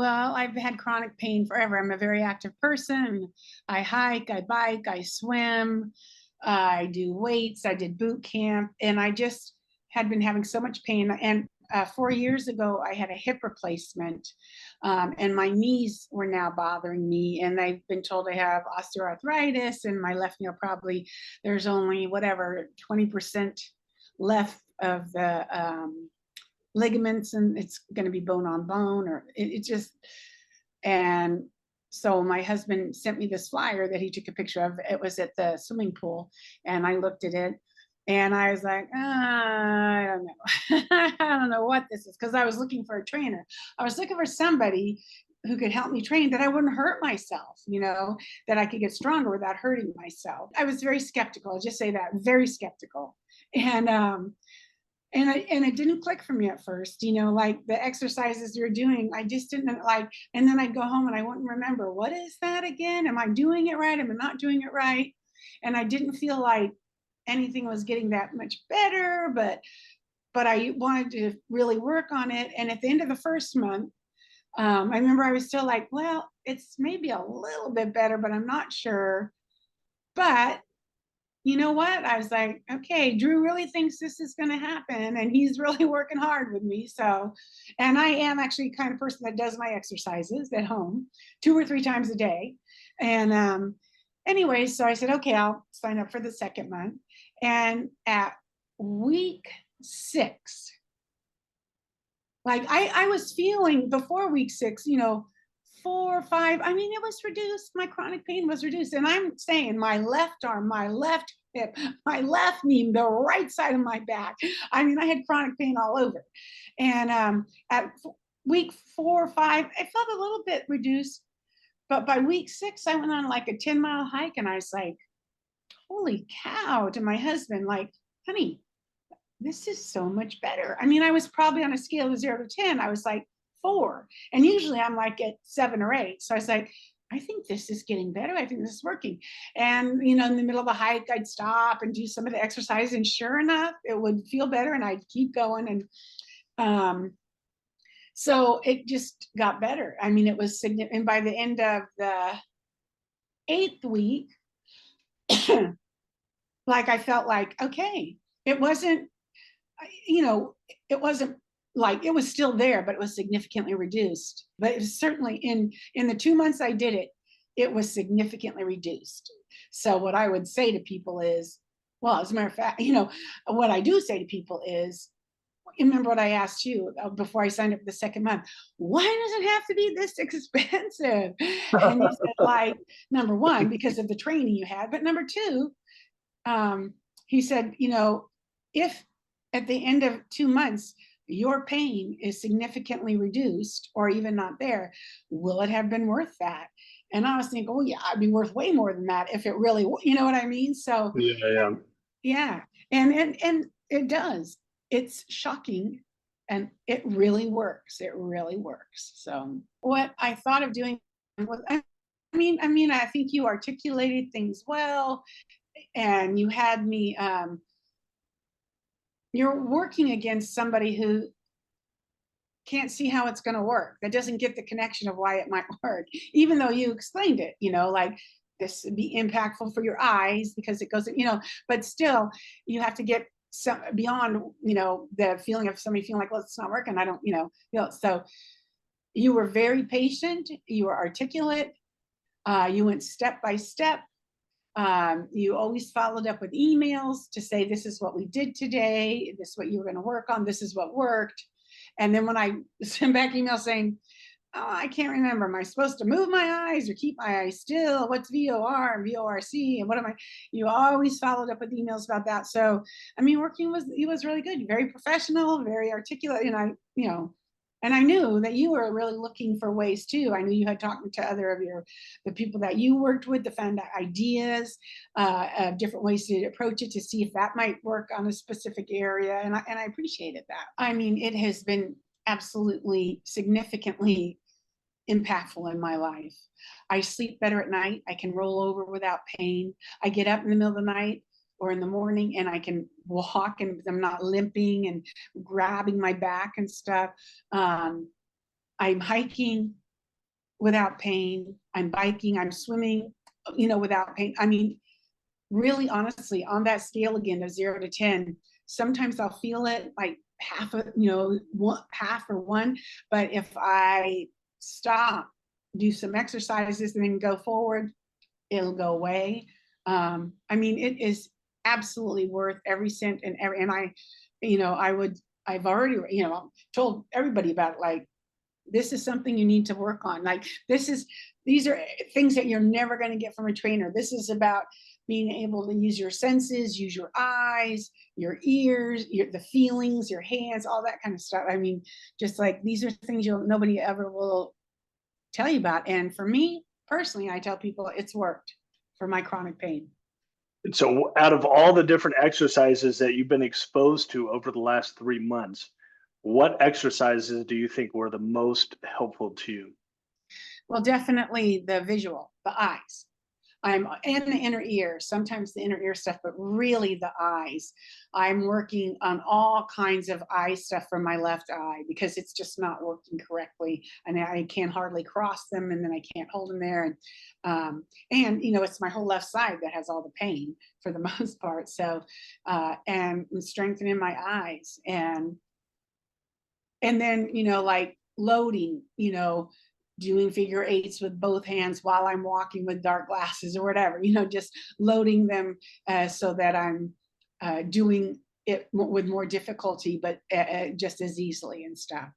Well, I've had chronic pain forever. I'm a very active person. I hike, I bike, I swim, I do weights, I did boot camp, and I just had been having so much pain. And 4 years ago, I had a hip replacement, and my knees were now bothering me. And I've been told I have osteoarthritis, and my left knee probably there's only whatever 20% left of the ligaments, and it's going to be bone on bone, or it just. And so my husband sent me this flyer that he took a picture of. It was at the swimming pool, and I looked at it and I was like, I don't know. I don't know what this is, because I was looking for a trainer. I was looking for somebody who could help me train, that I wouldn't hurt myself, that I could get stronger without hurting myself. I was very skeptical. I'll just say that, very skeptical. And it didn't click for me at first, like the exercises you're doing, I just didn't like. And then I'd go home and I wouldn't remember, what is that again? Am I doing it right? Am I not doing it right? And I didn't feel like anything was getting that much better, but I wanted to really work on it. And at the end of the first month, I remember I was still like, well, it's maybe a little bit better, but I'm not sure. But you know what? I was like, okay, Drew really thinks this is going to happen, and he's really working hard with me. So, and I am actually the kind of person that does my exercises at home 2 or 3 times a day. And anyway, so I said, okay, I'll sign up for the second month. And at week 6, like I was feeling before week 6, 4 or 5, I mean, it was reduced. My chronic pain was reduced. And I'm saying my left arm, my left hip, my left knee, the right side of my back. I mean, I had chronic pain all over. And at week 4 or 5, I felt a little bit reduced. But by week 6, I went on like a 10-mile hike, and I was like, holy cow, to my husband, like, honey, this is so much better. I mean, I was probably on a scale of 0 to 10, I was like 4. And usually I'm like at 7 or 8. So I was like, I think this is getting better. I think this is working. And, in the middle of the hike, I'd stop and do some of the exercise. And sure enough, it would feel better, and I'd keep going. And so it just got better. I mean, it was significant. And by the end of the 8th week, like I felt like, okay, it wasn't, it wasn't like, it was still there, but it was significantly reduced. But it was certainly in the 2 months I did it, it was significantly reduced. So what I would say to people is, well, as a matter of fact, what I do say to people is, remember what I asked you before I signed up for the second month, why does it have to be this expensive? And you said, like, number one, because of the training you had, but number two, he said, if at the end of 2 months your pain is significantly reduced or even not there, will it have been worth that? And I was thinking, oh yeah, it'd be worth way more than that if it really, you know what I mean? So Yeah. yeah, and it does. It's shocking, and it really works. It really works. So what I thought of doing was, I mean, I think you articulated things well, and you had me. You're working against somebody who can't see how it's going to work, that doesn't get the connection of why it might work, even though you explained it, like this would be impactful for your eyes because it goes, but still you have to get some beyond, the feeling of somebody feeling like, well, it's not working, I don't, so you were very patient, you were articulate, you went step by step. You always followed up with emails to say, this is what we did today, this is what you were going to work on, this is what worked. And then when I send back email saying, oh, I can't remember, am I supposed to move my eyes or keep my eyes still? What's VOR and VORC? And what am I? You always followed up with emails about that. So, I mean, it was really good, very professional, very articulate. And and I knew that you were really looking for ways too. I knew you had talked to other of the people that you worked with to find ideas, different ways to approach it, to see if that might work on a specific area. And I appreciated that. I mean, it has been absolutely significantly impactful in my life. I sleep better at night. I can roll over without pain. I get up in the middle of the night or in the morning and I can walk, and I'm not limping and grabbing my back and stuff. I'm hiking. without pain. I'm biking, I'm swimming, you know, without pain. I mean, really, honestly, on that scale again of 0 to 10, sometimes I'll feel it like half of, you know, half or one. But if I stop, do some exercises, and then go forward, it'll go away. I mean, it is absolutely worth every cent and every, and I, you know, I've already, you know, told everybody about it, like, this is something you need to work on. Like, these are things that you're never going to get from a trainer. This is about being able to use your senses, use your eyes, your ears, the feelings, your hands, all that kind of stuff. I mean, just like, these are things nobody ever will tell you about. And for me personally, I tell people it's worked for my chronic pain. So, out of all the different exercises that you've been exposed to over the last 3 months, what exercises do you think were the most helpful to you? Well, definitely the visual, the eyes. I'm in the inner ear, sometimes the inner ear stuff, but really the eyes. I'm working on all kinds of eye stuff from my left eye because it's just not working correctly, and I can hardly cross them, and then I can't hold them there, and you know, it's my whole left side that has all the pain for the most part. So, and I'm strengthening my eyes, and then, you know, like loading, you know, doing figure eights with both hands while I'm walking with dark glasses or whatever, you know, just loading them so that I'm doing it with more difficulty, but just as easily and stuff.